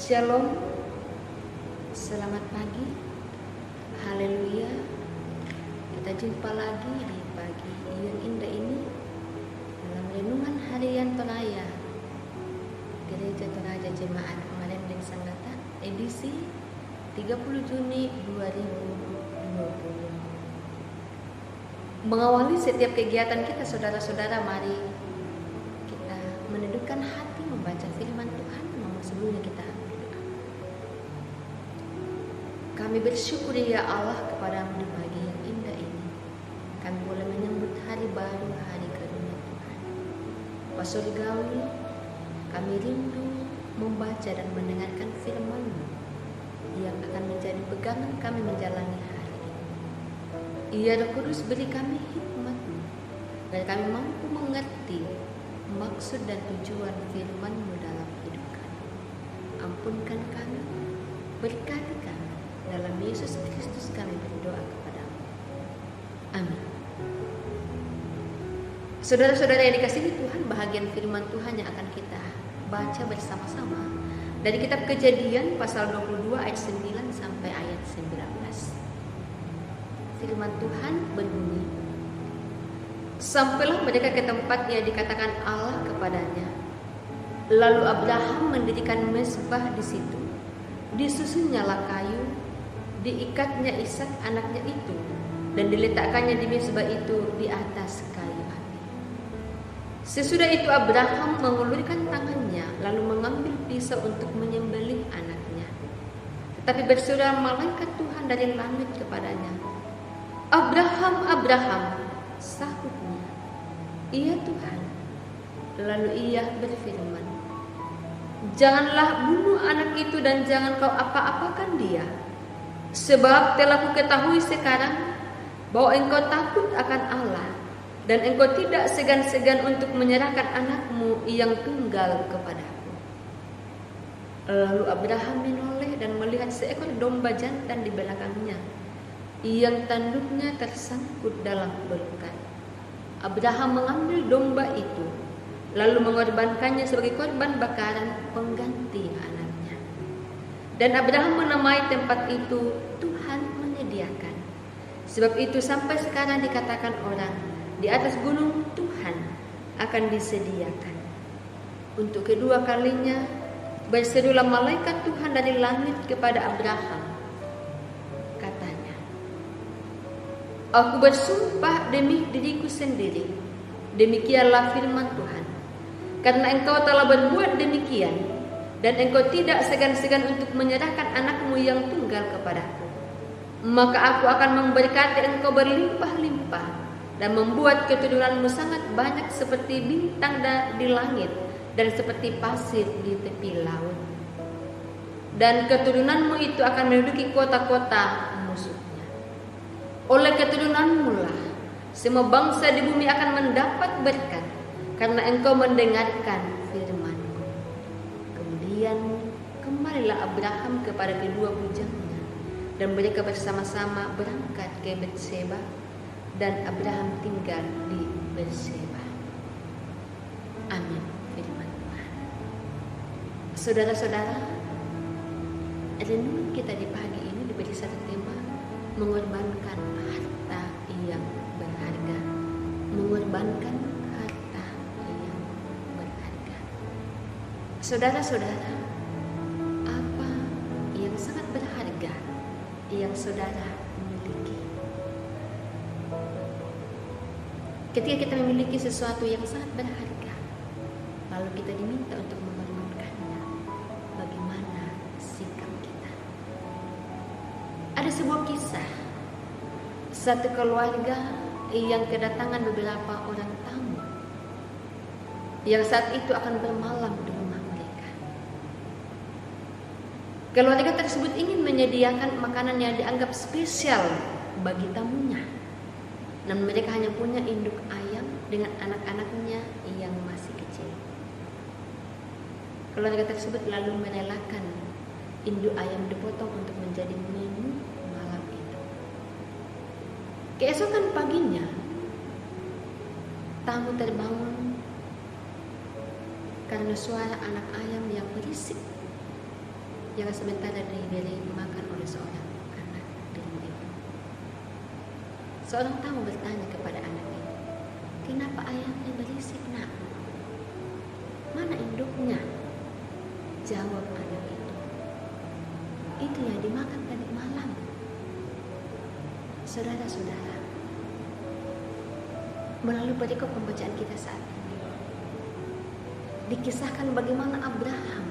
Shalom, selamat pagi, haleluya. Kita jumpa lagi di pagi yang indah ini dalam renungan harian Toraja Gereja Toraja Jemaat Pengadaan Sanggata edisi 30 Juni 2020. Mengawali setiap kegiatan kita, saudara-saudara, mari kita menundukkan hati membaca firman Tuhan. Namun sebelumnya kita berdoa. Kami bersyukur ya Allah kepada-Mu di pagi yang indah ini. Kami boleh menyambut hari baru, hari karunia Tuhan. Bapa Surgawi, kami rindu membaca dan mendengarkan firman-Mu yang akan menjadi pegangan kami menjalani hari ini. Ya Roh Kudus, beri kami hikmat-Mu agar kami mampu mengerti maksud dan tujuan firman-Mu dalam hidup kami. Ampunkan kami, berkati kami. Dalam Yesus Kristus kami berdoa kepada-Mu. Amin. Saudara-saudara yang dikasihi Tuhan, bahagian firman Tuhan yang akan kita baca bersama-sama dari kitab Kejadian pasal 22 ayat 9 sampai ayat 19. Firman Tuhan berbunyi, sampailah mereka ke tempat yang dikatakan Allah kepadanya. Lalu Abraham mendirikan mezbah di situ. Disusunnya kayu, diikatnya Ishak anaknya itu, dan diletakkannya di mezbah itu di atas kayu api. Sesudah itu Abraham mengulurkan tangannya lalu mengambil pisau untuk menyembelih anaknya. Tetapi bersuara malaikat Tuhan dari langit kepadanya, Abraham, Abraham. Sahutnya, iya Tuhan. Lalu ia berfirman, janganlah bunuh anak itu dan jangan kau apa-apakan dia. Sebab telah kuketahui sekarang bahwa engkau takut akan Allah dan engkau tidak segan-segan untuk menyerahkan anakmu yang tunggal kepadaku. Lalu Abraham menoleh dan melihat seekor domba jantan di belakangnya yang tanduknya tersangkut dalam belukan. Abraham mengambil domba itu lalu mengorbankannya sebagai korban bakaran pengganti anaknya. Dan Abraham menamai tempat itu Tuhan menyediakan. Sebab itu sampai sekarang dikatakan orang, di atas gunung Tuhan akan disediakan. Untuk kedua kalinya berserulah malaikat Tuhan dari langit kepada Abraham. Katanya, aku bersumpah demi diriku sendiri, demikianlah firman Tuhan, karena engkau telah berbuat demikian, dan engkau tidak segan-segan untuk menyerahkan anakmu yang tunggal kepadaku, maka aku akan memberkati engkau berlimpah-limpah dan membuat keturunanmu sangat banyak seperti bintang di langit dan seperti pasir di tepi laut. Dan keturunanmu itu akan menduduki kota-kota musuhnya. Oleh keturunanmu lah semua bangsa di bumi akan mendapat berkat, karena engkau mendengarkan firman. Kemudian kembalilah Abraham kepada kedua bujangnya, dan mereka bersama-sama berangkat ke Betseba, dan Abraham tinggal di Betseba. Amin. Firman Tuhan. Saudara-saudara, renungan kita di pagi ini diberi satu tema, mengorbankan harta yang berharga. Mengorbankan harta yang berharga. Saudara-saudara, apa yang sangat berharga yang saudara miliki? Ketika kita memiliki sesuatu yang sangat berharga, lalu kita diminta untuk mengorbankannya, bagaimana sikap kita? Ada sebuah kisah, satu keluarga yang kedatangan beberapa orang tamu yang saat itu akan bermalam di rumah mereka. Keluarga tersebut ingin menyediakan makanan yang dianggap spesial bagi tamunya, namun mereka hanya punya induk ayam dengan anak-anaknya yang masih kecil. Keluarga tersebut lalu merelakan induk ayam dipotong untuk menjadi menu malam itu. Keesokan paginya, tamu terbangun karena suara anak ayam yang berisik Jangan sementara diberi makan oleh seorang anak dengan itu. Seorang tamu bertanya kepada anak itu, kenapa ayamnya berisik nak? Mana induknya? Jawab anak itu yang dimakan tadi malam. Saudara-saudara, melalui perikop pembacaan kita saat ini, dikisahkan bagaimana Abraham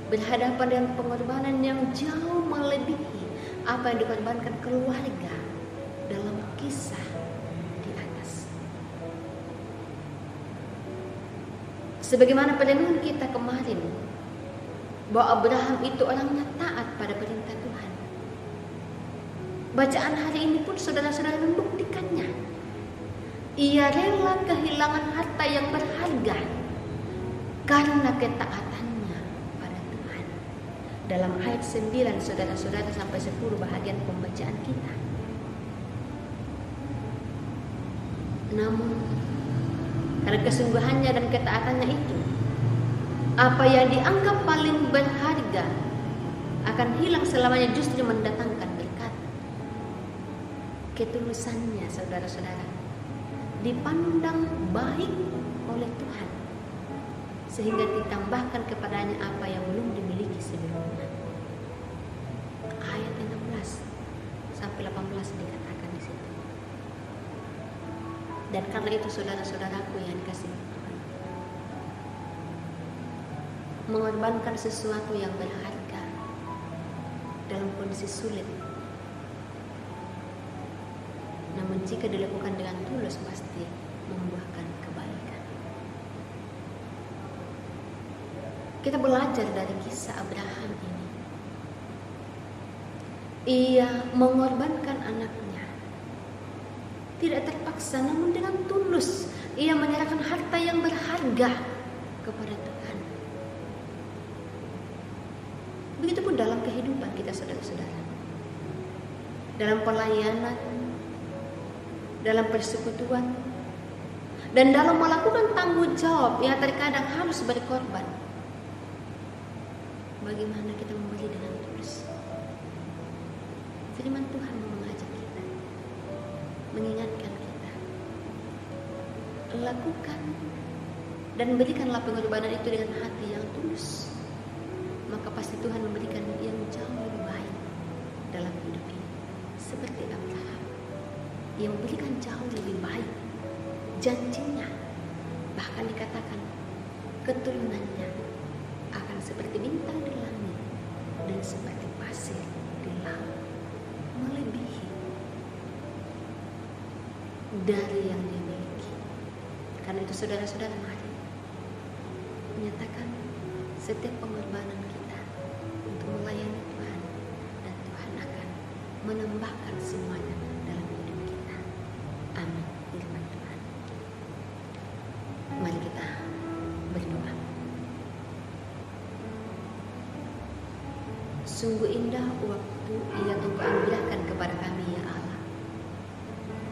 berhadapan dengan pengorbanan yang jauh melebihi apa yang dikorbankan keluarga dalam kisah di atas. Sebagaimana perenungan kita kemarin, bahwa Abraham itu orangnya taat pada perintah Tuhan. Bacaan hari ini pun saudara-saudara membuktikannya. Ia rela kehilangan harta yang berharga karena ketaatannya pada Tuhan. Dalam ayat 9 saudara-saudara sampai 10 bahagian pembacaan kita. Namun karena kesungguhannya dan ketaatannya itu, apa yang dianggap paling berharga akan hilang selamanya, justru mendatangkan berkat. Ketulusannya saudara-saudara dipandang baik oleh Tuhan, sehingga ditambahkan kepadanya apa yang belum dimiliki sebelumnya. Ayat 16 sampai 18 dikatakan di situ. Dan karena itu saudara-saudaraku yang dikasihi Tuhan, mengorbankan sesuatu yang berharga dalam kondisi sulit, namun jika dilakukan dengan tulus pasti membuahkan kebaikan. Kita belajar dari kisah Abraham ini. Ia mengorbankan anaknya, tidak terpaksa, namun dengan tulus. Ia menyerahkan harta yang berharga kepada Tuhan. Begitupun dalam kehidupan kita saudara-saudara, dalam pelayanan, dalam persekutuan, dan dalam melakukan tanggung jawab yang terkadang harus berkorban. Bagaimana kita memberi dengan tulus? Firman Tuhan mengajak kita, mengingatkan kita, lakukan dan berikanlah pengorbanan itu dengan hati yang tulus. Maka pasti Tuhan memberikan yang jauh lebih baik dalam hidup ini. Seperti Abraham, yang memberikan jauh lebih baik janjinya. Bahkan dikatakan keturunannya akan seperti bintang di langit dan seperti pasir di laut, melebihi dari yang dia miliki. Karena itu saudara-saudara, mari menyatakan setiap pengorbanan kita untuk melayani Tuhan, dan Tuhan akan menambahkan semuanya dalam hidup kita. Amin. Firman Tuhan. Mari kita berdoa. Sungguh indah waktu yang Engkau anugerahkan kepada kami ya Allah.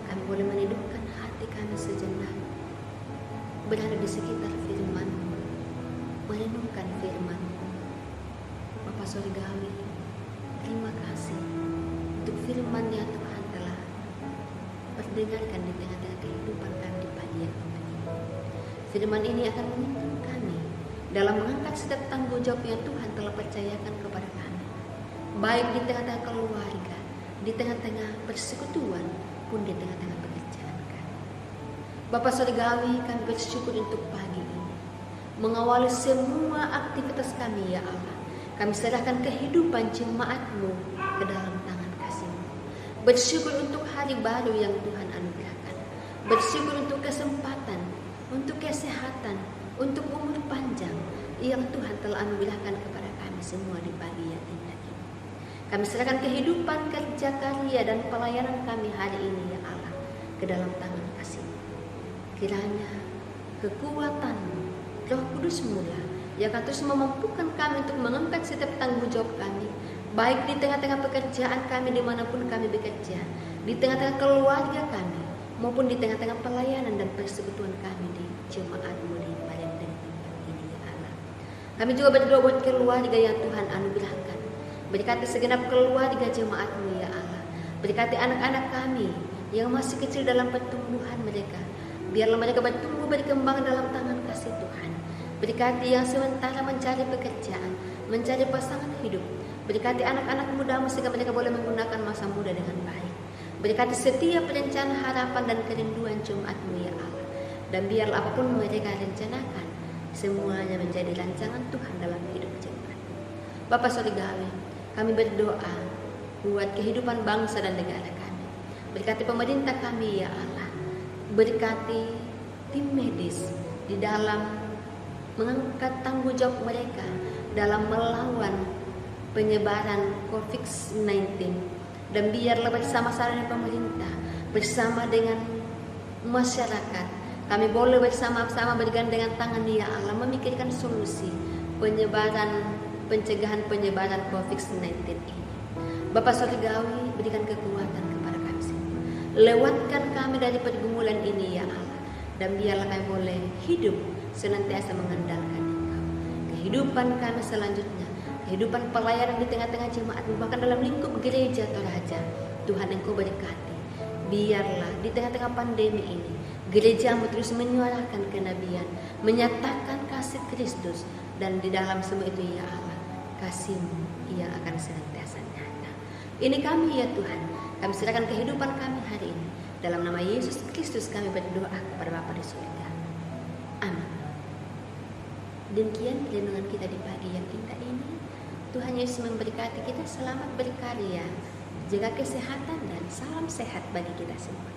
Kami boleh menidurkan hati kami sejenak, berada di sekitar firman-Mu, merenungkan firman-Mu. Bapa Surgawi, terima kasih untuk firman yang Tuhan telah perdengarkan di tengah-tengah kehidupan kami di pagi yang ini. Firman ini akan menuntun kami dalam mengangkat setiap tanggung jawab yang Tuhan telah percayakan kepada kami, baik di tengah-tengah keluarga, di tengah-tengah persekutuan, pun di tengah-tengah pekerjaan kami. Bapa Surgawi, kami bersyukur untuk pagi ini, mengawali semua aktivitas kami ya Allah. Kami serahkan kehidupan jemaat-Mu ke dalam tangan kasih-Mu. Bersyukur untuk hari baru yang Tuhan anugerahkan. Bersyukur untuk kesempatan, untuk kesehatan, untuk umur panjang yang Tuhan telah anugerahkan kepada kami semua di pagi yang indah ini. Kami serahkan kehidupan, kerja, karya, dan pelayanan kami hari ini ya Allah ke dalam tangan kasih-Mu. Kiranya kekuatan-Mu, Roh Kudus mula yang akan terus memampukan kami untuk mengangkat setiap tanggung jawab kami, baik di tengah-tengah pekerjaan kami dimanapun kami bekerja, di tengah-tengah keluarga kami, maupun di tengah-tengah pelayanan dan persekutuan kami di jemaat-Mu di Palembang tempat ini ya Allah. Kami juga berdoa buat keluarga yang Tuhan anugerahkan. Berkati segenap keluarga jemaat-Mu ya Allah. Berkati anak-anak kami yang masih kecil dalam pertumbuhan mereka. Biarlah mereka bertumbuh berkembang dalam tangan kasih Tuhan. Berkati yang sementara mencari pekerjaan, mencari pasangan hidup. Berkati anak-anak mudamu sehingga mereka boleh menggunakan masa muda dengan baik. Berkati setiap rencana, harapan, dan kerinduan jemaat-Mu ya Allah. Dan biarlah apapun mereka rencanakan, semuanya menjadi rancangan Tuhan dalam hidup jemaat. Bapa Surgawi, kami berdoa buat kehidupan bangsa dan negara kami. Berkati pemerintah kami ya Allah. Berkati tim medis di dalam mengangkat tanggung jawab mereka dalam melawan penyebaran COVID-19. Dan biarlah bersama-sama dengan pemerintah, bersama dengan masyarakat, kami boleh bersama-sama bergandengan tangan ya Allah memikirkan solusi pencegahan penyebaran COVID-19 ini. Bapa Surgawi, berikan kekuatan kepada kami semua. Lewatkan kami dari pergumulan ini ya Allah. Dan biarlah kami boleh hidup senantiasa mengandalkan Engkau. Kehidupan kami selanjutnya, kehidupan pelayanan di tengah-tengah jemaat, bahkan dalam lingkup gereja Toraja, Tuhan Engkau berkati. Biarlah di tengah-tengah pandemi ini, gereja-Mu terus menyuarakan kenabian, menyatakan kasih Kristus, dan di dalam semua itu ya Allah, kasih-Mu yang akan senantiasa nyata. Ini kami ya Tuhan, kami serahkan kehidupan kami hari ini. Dalam nama Yesus Kristus kami berdoa kepada Bapa di surga. Amin. Demikian renungan kita di pagi yang indah ini. Tuhan Yesus memberkati kita, selamat berkarya, jaga kesehatan dan salam sehat bagi kita semua.